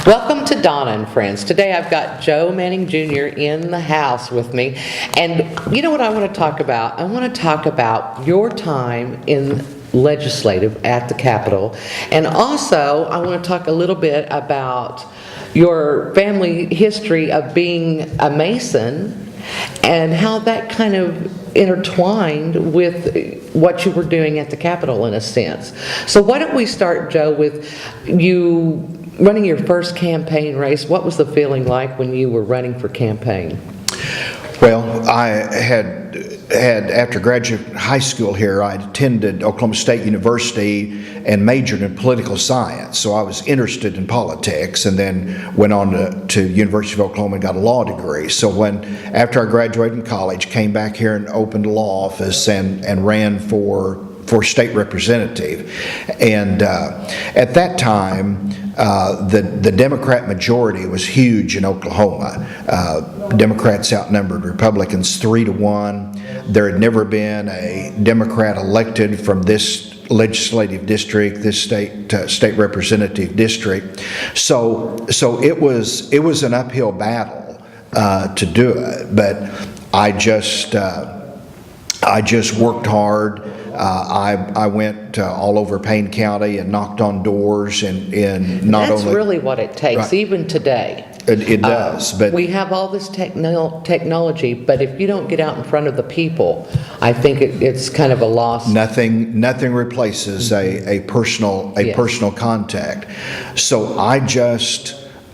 Welcome to Donna and Friends. Today I've got Joe Manning Jr. in the house with me. And you know what I want to talk about? I want to talk about your time in legislative at the Capitol. And also I want to talk a little bit about your family history of being a Mason and how that kind of intertwined with what you were doing at the Capitol in a sense. So why don't we start, Joe, with you running your first campaign race. What was the feeling like when you were running for campaign? Well, I had after graduate high school here, I attended Oklahoma State University and majored in political science. So I was interested in politics, and then went on to University of Oklahoma and got a law degree. So after I graduated from college, came back here and opened a law office and ran for state representative. And at that time, the Democrat majority was huge in Oklahoma. Democrats outnumbered Republicans 3-1. There had never been a Democrat elected from this legislative district, this state representative district. So it was an uphill battle to do it. But I just worked hard. I went all over Payne County and knocked on doors and not That's only... That's really what it takes, right. Even today. It does, but... We have all this technology, but if you don't get out in front of the people, I think it's kind of a loss. Nothing replaces a personal contact. So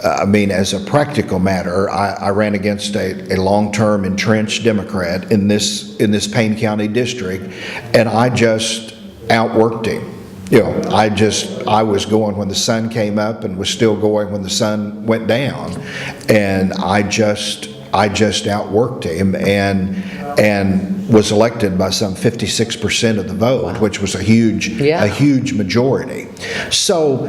as a practical matter, I ran against a long-term entrenched Democrat in this Payne County district, and I just outworked him. I was going when the sun came up and was still going when the sun went down, and I just outworked him and was elected by some 56% of the vote, wow. Which was a huge majority. So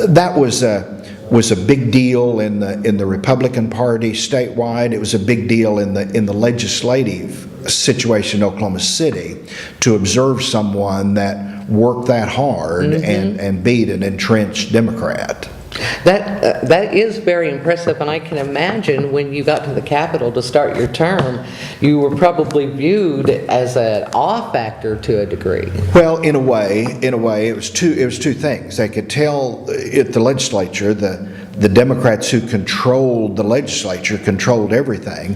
that was a big deal in the Republican Party statewide. It was a big deal in the legislative situation in Oklahoma City to observe someone that worked that hard mm-hmm. and beat an entrenched Democrat. That is very impressive, and I can imagine when you got to the Capitol to start your term, you were probably viewed as an awe factor to a degree. Well, in a way, it was two things. They could tell at the legislature the Democrats who controlled the legislature controlled everything.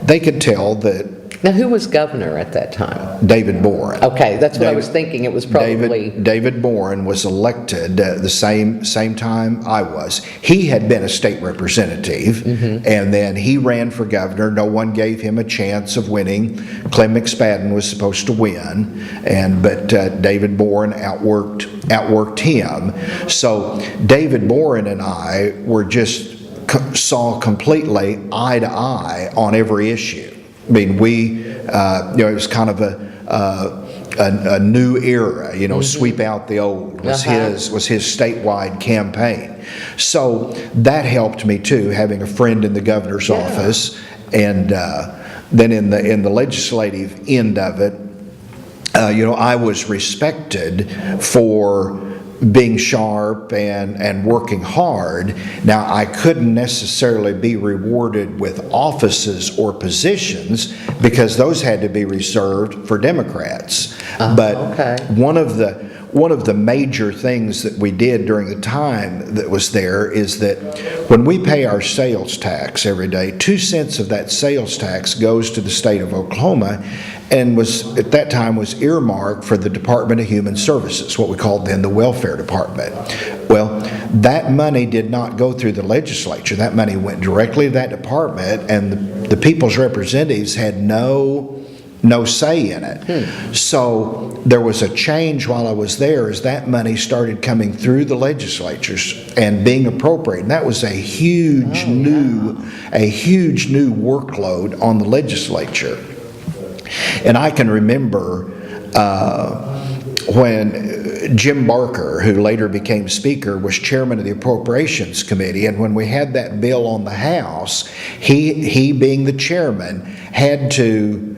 They could tell that. Now, who was governor at that time? David Boren. Okay, that's what I was thinking. It was probably... David Boren was elected the same time I was. He had been a state representative, mm-hmm. and then he ran for governor. No one gave him a chance of winning. Clem McSpadden was supposed to win, but David Boren outworked him. So David Boren and I were saw completely eye to eye on every issue. I mean, it was kind of a new era. Mm-hmm. Sweep out the old was his statewide campaign. So that helped me too, having a friend in the governor's office, and then in the legislative end of it, I was respected for being sharp and working hard. Now, I couldn't necessarily be rewarded with offices or positions because those had to be reserved for Democrats. But okay. One of the major things that we did during the time that was there is that when we pay our sales tax every day, 2 cents of that sales tax goes to the state of Oklahoma, and at that time was earmarked for the Department of Human Services, what we called then the Welfare Department. Well, that money did not go through the legislature. That money went directly to that department, and the people's representatives had no say in it. So there was a change while I was there as that money started coming through the legislatures and being appropriated. And that was a huge new workload on the legislature. And I can remember when Jim Barker, who later became Speaker, was chairman of the Appropriations Committee, and when we had that bill on the House, he being the chairman, had to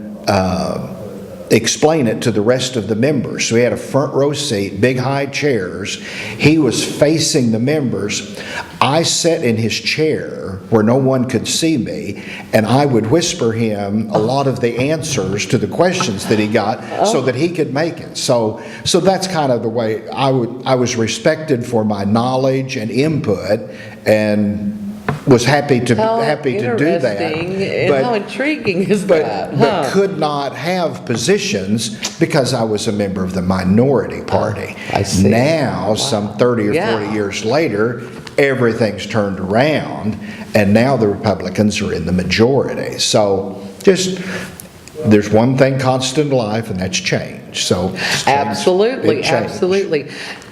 explain it to the rest of the members. So he had a front row seat, big high chairs. He was facing the members. I sat in his chair where no one could see me, and I would whisper him a lot of the answers to the questions that he got so that he could make it. So that's kind of the way I was respected for my knowledge and input, and was happy to do that. Interesting, and how intriguing is that? But could not have positions because I was a member of the minority party. I see. Now, some 30 or 40 years later, everything's turned around, and now the Republicans are in the majority. So there's one thing constant in life, and that's change. So absolutely.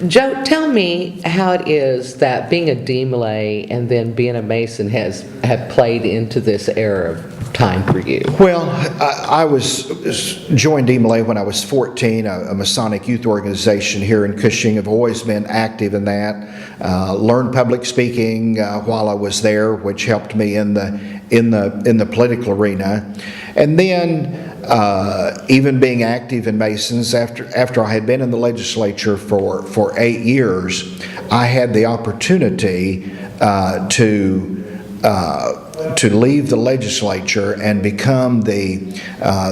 Joe, tell me how it is that being a D-Malay and then being a Mason have played into this era of time for you. Well, I joined D-Malay when I was 14, a Masonic youth organization here in Cushing. I've always been active in that. Learned public speaking while I was there, which helped me in the political arena. And then even being active in Masons, after I had been in the legislature for 8 years, I had the opportunity to leave the legislature and become the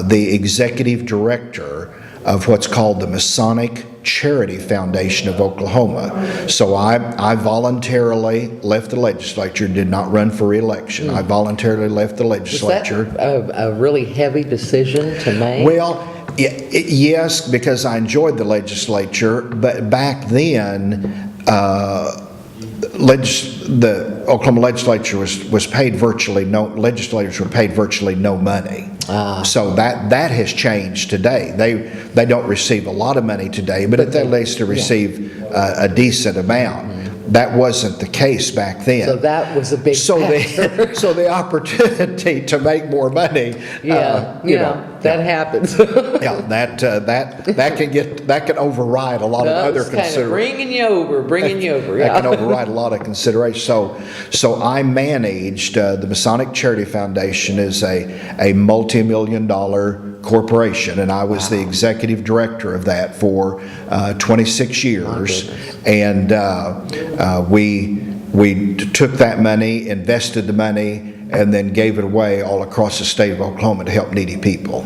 executive director of what's called the Masonic Charity Foundation of Oklahoma. So I voluntarily left the legislature, did not run for re-election. I voluntarily left the legislature. Was that a really heavy decision to make? Well, yes, because I enjoyed the legislature, but back then, the Oklahoma legislature was paid virtually legislators were paid virtually no money. So that has changed today. They don't receive a lot of money today, but at least they receive a decent amount. That wasn't the case back then. So that was a big factor. So the opportunity to make more money, that happens. that can override a lot of other considerations. Bringing you over. That can override a lot of considerations. So I managed the Masonic Charity Foundation is a multi-million-dollar corporation, and I was the executive director of that for 26 years. And we took that money, invested the money, and then gave it away all across the state of Oklahoma to help needy people.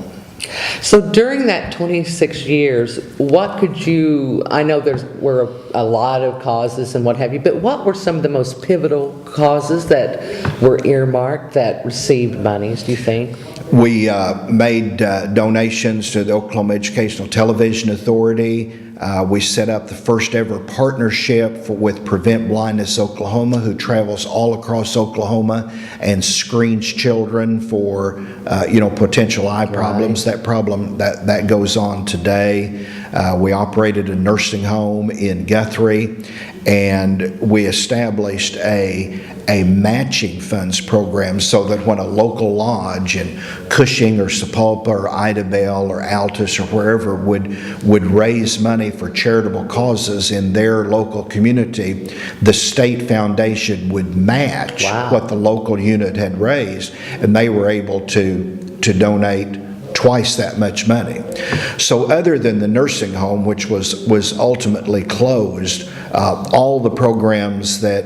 So during that 26 years, I know there were a lot of causes and what have you, but what were some of the most pivotal causes that were earmarked that received monies, do you think? We made donations to the Oklahoma Educational Television Authority. We set up the first ever partnership with Prevent Blindness Oklahoma, who travels all across Oklahoma and screens children for potential eye problems. That problem that goes on today. We operated a nursing home in Guthrie, and we established a matching funds program so that when a local lodge in Cushing or Sapulpa or Idabel or Altus or wherever would raise money for charitable causes in their local community, the state foundation would match what the local unit had raised, and they were able to donate twice that much money. So other than the nursing home, which was ultimately closed, all the programs that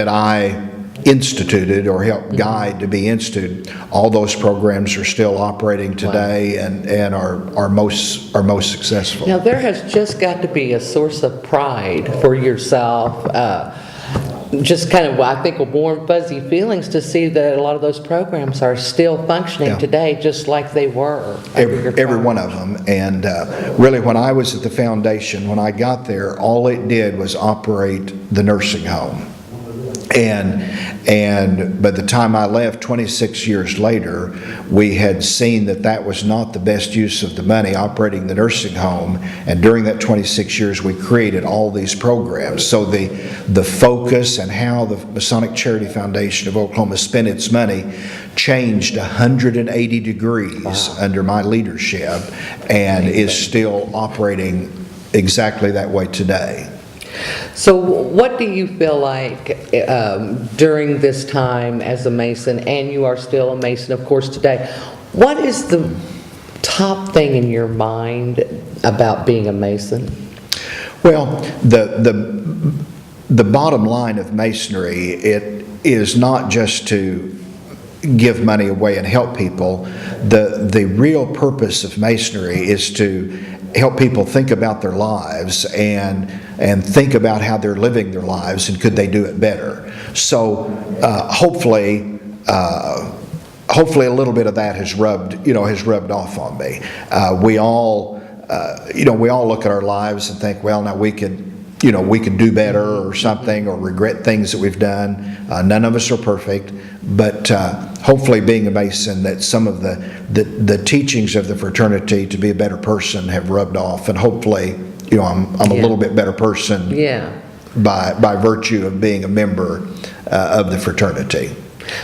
I instituted or helped guide to be instituted, all those programs are still operating today and are most successful. Now there has just got to be a source of pride for yourself, just kind of, I think, warm, fuzzy feelings to see that a lot of those programs are still functioning today just like they were. Every one of them. And really, when I was at the foundation, when I got there, all it did was operate the nursing home. And by the time I left 26 years later, we had seen that was not the best use of the money operating the nursing home. And during that 26 years, we created all these programs. So the focus and how the Masonic Charity Foundation of Oklahoma spent its money changed 180 degrees under my leadership and is still operating exactly that way today. So what do you feel like during this time as a Mason, and you are still a Mason, of course, today, what is the top thing in your mind about being a Mason? Well, the bottom line of Masonry, it is not just to give money away and help people. The real purpose of Masonry is to help people think about their lives and think about how they're living their lives and could they do it better. So hopefully a little bit of that has rubbed off on me. We all look at our lives and think, well, now we could do better or something, or regret things that we've done. None of us are perfect, but hopefully being a Mason, that some of the teachings of the fraternity to be a better person have rubbed off, and hopefully, I'm a little bit better person by virtue of being a member of the fraternity.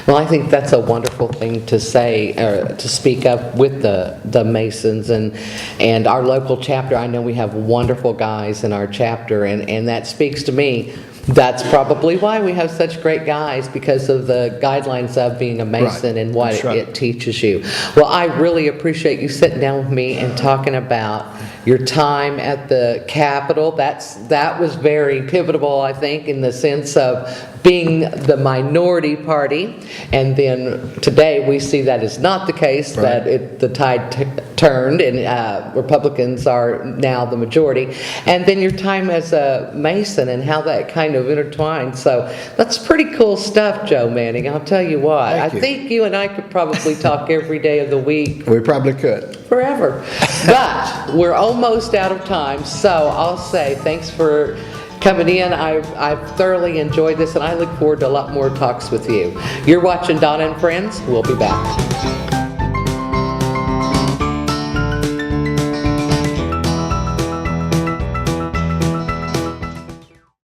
Well, I think that's a wonderful thing to say, or to speak up with the Masons and our local chapter. I know we have wonderful guys in our chapter, and that speaks to me. That's probably why we have such great guys, because of the guidelines of being a Mason and what it teaches you. Well, I really appreciate you sitting down with me and talking about your time at the Capitol. That was very pivotal, I think, in the sense of being the minority party, and then today we see that is not the case, that the tide turned and Republicans are now the majority. And then your time as a Mason and how that kind of intertwined. So that's pretty cool stuff, Joe Manning. I'll tell you what. I think you and I could probably talk every day of the week. We probably could. Forever. But we're almost out of time, so I'll say thanks for coming in. I've thoroughly enjoyed this, and I look forward to a lot more talks with you. You're watching Donna and Friends. We'll be back.